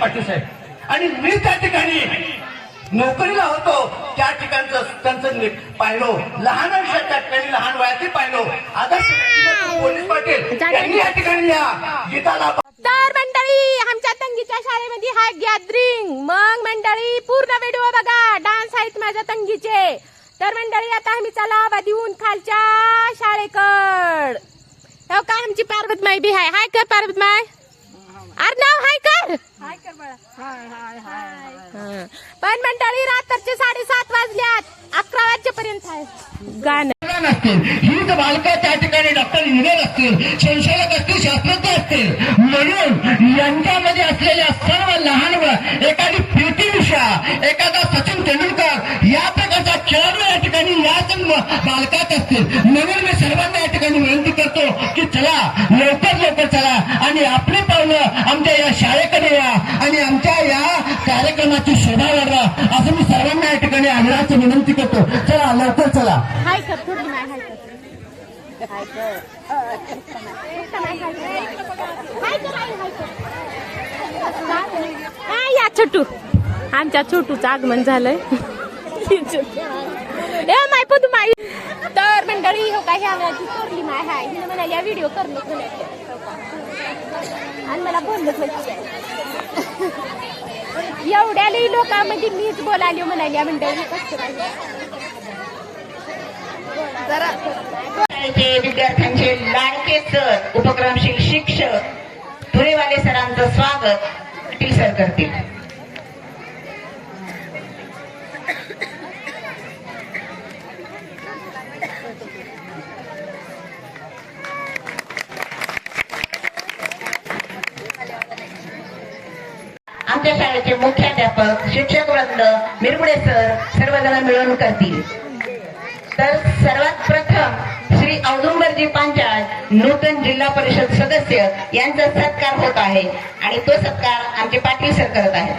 पाटील साहेब. आणि मी त्या ठिकाणी नोकरीला होतो त्या ठिकाणचं त्यांचं पाहिलो, लहान त्या ठिकाणी लहान वयातही पाहिलो. आदर्श पोलीस पाटील यांनी या ठिकाणी या गीताला. तर मंडळी आमच्या तंगीच्या शाळेमध्ये हाय गॅदरिंग. मग मंडळी पूर्ण व्हिडिओ बघा, डान्स आहेत माझ्या तंगीचे. तर मंडळी आता आम्ही चला देऊन खालच्या शाळेकड. हो काय आमची पार्वतमाई बी हाय. हाय कर पार्वतमाई. अर्णव हाय कर. हाय कर बाळा. हाय हाय हाय. पण मंडळी रात्रीचे 7:30 वाजल्यात, 11 वाजेपर्यंत आहे गाणं. ही बालका त्या ठिकाणी डॉक्टर इंजिनियर असतील, संशोधक असतील, शास्त्रज्ञ असतील, म्हणून यांच्यामध्ये असलेल्या सर्व लहान एखादी पी.टी. उषा, एखादा सचिन तेंडुलकर या प्रकारचा खेळाडू या ठिकाणी याच बालकात असतील. म्हणून मी सर्वांना या ठिकाणी विनंती करतो की चला लवकर चला आणि आपली पावलं आमच्या या शाळेकडे या आणि आमच्या या कार्यक्रमाची शोभा वाढवा, असं मी सर्वांना या ठिकाणी आग्रहाची विनंती करतो. चला लवकर चला. हाय कर थोडी नाही. हाय कर. हाय कर. हाय या छोटू. आमच्या छोटूचं आगमन झालंय. ए माय पदू माई. तर मंडळी हो काय ह्या वेळाची चोरली माय हाय. हिने म्हणाली या व्हिडिओ कर नको आणि मला बोललं एवढ्या लई लोकांमध्ये मीच बोलाली म्हणाली मंडळी. विद्यार्थ्यांचे लाडके सर, उपक्रमशील शिक्षक धुरेवाले सरांचं स्वागत पाटील सर करतील. आमच्या शाळेचे मुख्याध्यापक, शिक्षक वृंद, मिरगुडे सर सर्वजण मिळून करतील. तर सर्वात प्रथम श्री औदुंबरजी पांचाळ नूतन जिल्हा परिषद सदस्य यांचा सत्कार होत आहे आणि तो सत्कार आमचे पाटील सर करत आहेत.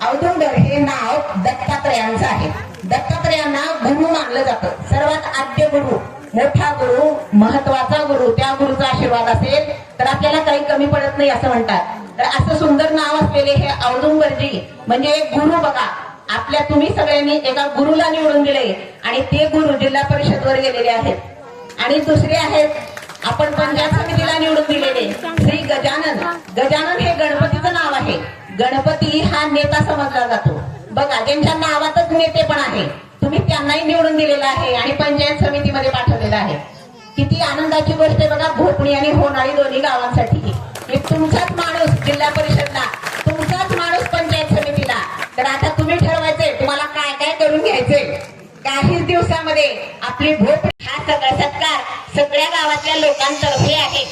औदुंबर हे नाव दत्तात्रयांचं आहे. दत्तात्रयांना गुरु मानलं जातं, सर्वात आद्य गुरु, मोठा गुरु, महत्वाचा गुरु. त्या गुरुचा आशीर्वाद असेल तर आपल्याला काही कमी पडत नाही असं म्हणतात. तर असं सुंदर नाव असलेले हे औदुंबरजी म्हणजे एक गुरु बघा. आपल्या तुम्ही सगळ्यांनी एका गुरुला निवडून दिले आणि ते गुरु जिल्हा परिषद वर गेलेले आहेत. आणि दुसरे आहेत आपण पंचायत समितीला निवडून दिलेले श्री गजानन. गजानन हे गणपतीचं नाव आहे. गणपती हा नेता समजला जातो बघा, ज्यांच्या नावातच नेते पण आहे. तुम्ही त्यांनाही निवडून दिलेला आहे आणि पंचायत समितीमध्ये पाठवलेला आहे. किती आनंदाची गोष्ट आहे बघा, भोपणी आणि होणारी दोन्ही गावांसाठी. तुमचाच माणूस जिल्हा परिषदला, तुमचाच माणूस पंचायत समितीला. तर आता तुम्ही ठरवायचंय तुम्हाला काय काय करून घ्यायचंय. काहीच दिवसामध्ये आपली भोपणी हा सगळा सत्कार सगळ्या गावातल्या लोकांतर्फे आहे.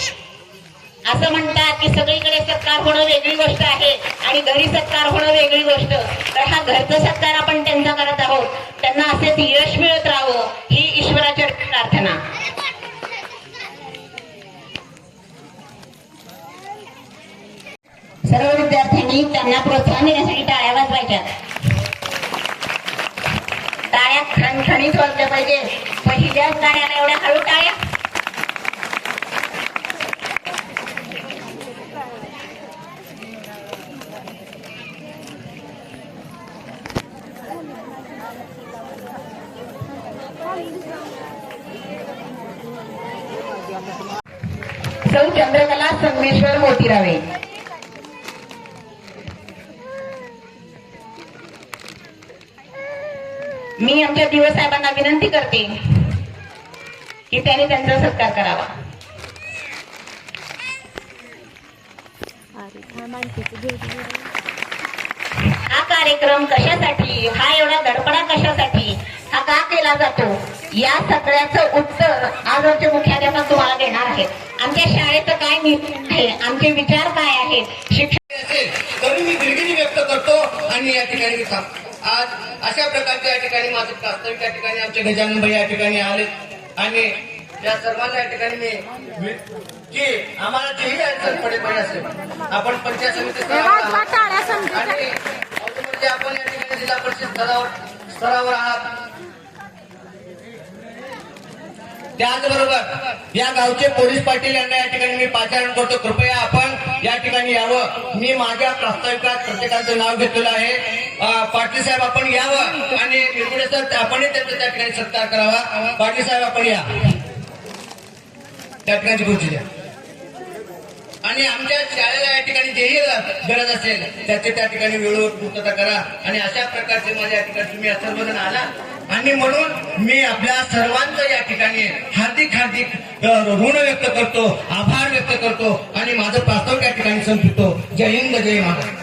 असं म्हणतात की सगळीकडे सत्कार होणं वेगळी गोष्ट आहे आणि घरी सत्कार होणं वेगळी गोष्ट. तर हा घरचा सत्कार आपण त्यांचा करत आहोत. त्यांना असेच यश मिळत राहावं ही ईश्वराची प्रार्थना. सर्व विद्यार्थ्यांनी त्यांना प्रोत्साहन देण्यासाठी टाळ्या वाजवायच्या. टाळ्या खणखणीत वाजल्या पाहिजे. पहिल्याच गाण्याला एवढ्या हळू टाळ्या. सौ चंद्रकला संगमेश्वर मोतीरावे. मी आमच्या दिवस साहेबांना विनंती करते की त्यांनी त्यांचा सत्कार करावा. हा कार्यक्रम कशासाठी, हा एवढा दडपणा कशासाठी, हा का केला जातो, या सगळ्याचं उत्तर आज आमचे मुख्याध्यापक तुम्हाला देणार आहेत. आमच्या शाळेचं काय नीती आहे, आमचे विचार काय आहेत, शिक्षण असेल तरी मी दिलगिरी व्यक्त करतो आणि या ठिकाणी आज अशा प्रकारच्या या ठिकाणी माझं वास्तविक त्या ठिकाणी आमचे गजानन भाई या ठिकाणी आले आणि या सर्वांना या ठिकाणी मी की आम्हाला जेही अडचण पडेल असेल आपण पंचायत समिती आणि आपण या ठिकाणी जिल्हा परिषद स्तरावर आहात. त्याचबरोबर या गावचे पोलीस पाटील यांना या ठिकाणी मी पाचारण करतो, कृपया आपण या ठिकाणी यावं. मी माझ्या प्रास्ताविकात प्रत्येकाचं नाव घेतलेलं आहे. पाटील साहेब आपण यावं आणि निर्गुणे सर आपणही त्यांचा त्या ठिकाणी सत्कार करावा. पाटील साहेब आपण या, त्या ठिकाणी खुर्ची द्या. आणि आमच्या शाळेला या ठिकाणी जेही गरज असेल त्याचे त्या ठिकाणी वेळेवर पूर्तता करा. आणि अशा प्रकारचे माझ्या या ठिकाणी तुम्ही सर्वजण आला आणि म्हणून मी आपल्या सर्वांचं या ठिकाणी हार्दिक ऋण व्यक्त करतो, आभार व्यक्त करतो आणि माझं प्रास्ताविक या ठिकाणी संपवितो. जय हिंद, जय महाराष्ट्र.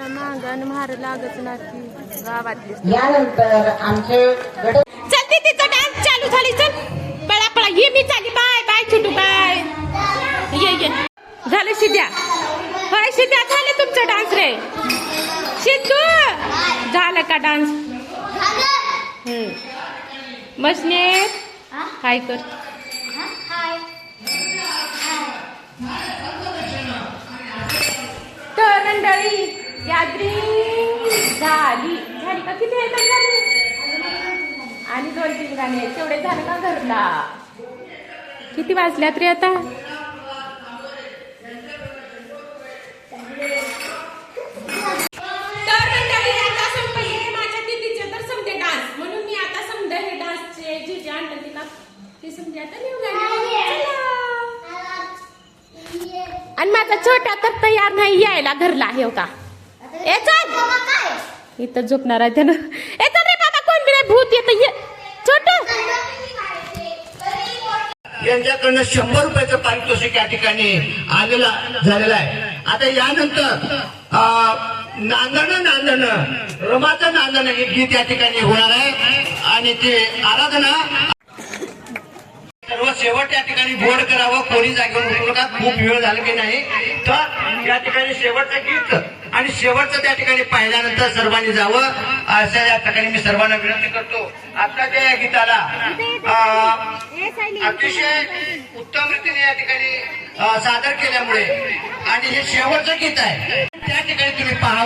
मागण मार लागत नाही गावातली. यानंतर आमचे गट चलते तिचा डान्स चालू झाली. चल पळा पळा ये, मी चाली. बाय बाय छोटू, बाय. ये झालं शिद्या. होय शिद्या, झालं तुमचं डान्स रे. शिद्दू झालं का डान्स? मसने काय कर. तर मंडळी गॅदरिंग झाली का? किती आहे झाली? आणि 2-3 गाणे आहेत, तेवढे झाले का घरला? किती वाजल्यात रे आता? तर मंडळी आता संपले माझ्या दीदीचे तर समजे डान्स, म्हणून मी आता समजा हे डान्सचे जे जे आणलं तिला ते समजे आता न्यू गाणे. आणि माझा छोटा तर तयार नाही यायला घरला. हे का इथं झोपणार आहे त्यानं. येतं रे बाबा, कोण बी नाही, भूत येतं. ये छोट. यांच्याकडनं 100 रुपयाचं पारितोषिक या ठिकाणी झालेलं आहे. आता यानंतर नांदणं रमाचं नांदणं हे गीत या ठिकाणी होणार आहे आणि ते आराधना सर्व शेवट या ठिकाणी बोर्ड करावं. कोणी जागेवर उठू नका, खूप वेळ झाला की नाही. तर या ठिकाणी शेवटचं गीत आणि शेवटचं त्या ठिकाणी पाहिल्यानंतर सर्वांनी जावं असं या ठिकाणी मी सर्वांना विनंती करतो. आताच्या या गीताला अतिशय उत्तम रीतीने या ठिकाणी सादर केल्यामुळे आणि हे शेवटचं गीत आहे त्या ठिकाणी तुम्ही पाहावं.